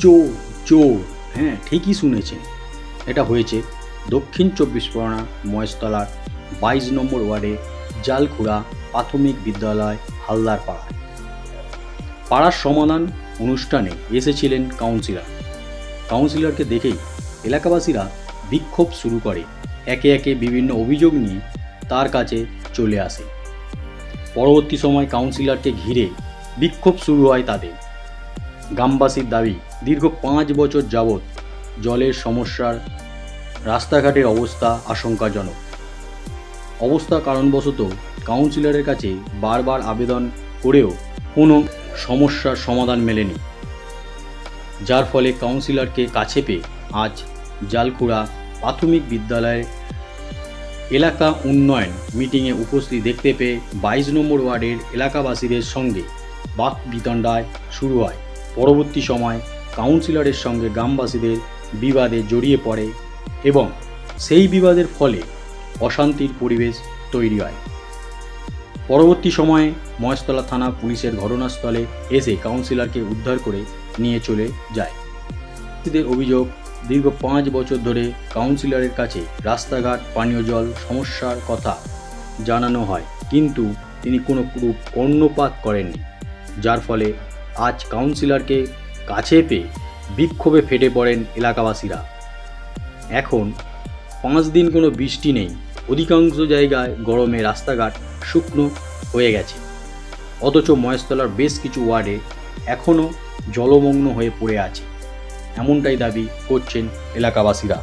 চোর চোর। হ্যাঁ, ঠিকই শুনেছেন, এটা হয়েছে দক্ষিণ 24 পরগনা মহেশতলার 22 নম্বর ওয়ার্ডে জালখুড়া প্রাথমিক বিদ্যালয় হালদার পাড়ায়। পাড়ার সমাধান অনুষ্ঠানে এসেছিলেন কাউন্সিলরকে দেখেই এলাকাবাসীরা বিক্ষোভ শুরু করে। একে একে বিভিন্ন অভিযোগ নিয়ে তার কাছে চলে আসে। পরবর্তী সময় কাউন্সিলরকে ঘিরে বিক্ষোভ শুরু হয় তাদের। গ্রামবাসীর দাবি, দীর্ঘ 5 বছর যাবৎ জলের সমস্যার, রাস্তাঘাটের অবস্থা আশঙ্কাজনক অবস্থা কারণবশত কাউন্সিলরের কাছে বারবার আবেদন করেও কোনো সমস্যার সমাধান মেলেনি, যার ফলে কাউন্সিলরকে কাছে পেয়ে আজ জালখুড়া প্রাথমিক বিদ্যালয়ের এলাকা উন্নয়ন মিটিংয়ে উপস্থিত দেখতে পেয়ে 22 নম্বর ওয়ার্ডের এলাকাবাসীদের সঙ্গে বাক বিতণ্ডায় শুরু হয়। পরবর্তী সময় কাউন্সিলরের সঙ্গে গ্রামবাসীদের বিবাদে জড়িয়ে পড়ে এবং সেই বিবাদের ফলে অশান্তির পরিবেশ তৈরি হয়। পরবর্তী সময়ে মহেশতলা থানা পুলিশের ঘটনাস্থলে এসে কাউন্সিলরকে উদ্ধার করে নিয়ে চলে যায়। এদের অভিযোগ, দীর্ঘ 5 বছর ধরে কাউন্সিলরের কাছে রাস্তাঘাট, পানীয় জল সমস্যার কথা জানানো হয়, কিন্তু তিনি কোনো কর্ণপাত করেননি, যার ফলে আজ কাউন্সিলরকে কাছে পেয়ে বিক্ষোভে ফেটে পড়েন এলাকাবাসীরা। এখন 5 দিন কোনো বৃষ্টি নেই, অধিকাংশ জায়গায় গরমে রাস্তাঘাট শুকনো হয়ে গেছে, অথচ মহেশতলার বেশ কিছু ওয়ার্ডে এখনও জলমগ্ন হয়ে পড়ে আছে, এমনটাই দাবি করছেন এলাকাবাসীরা।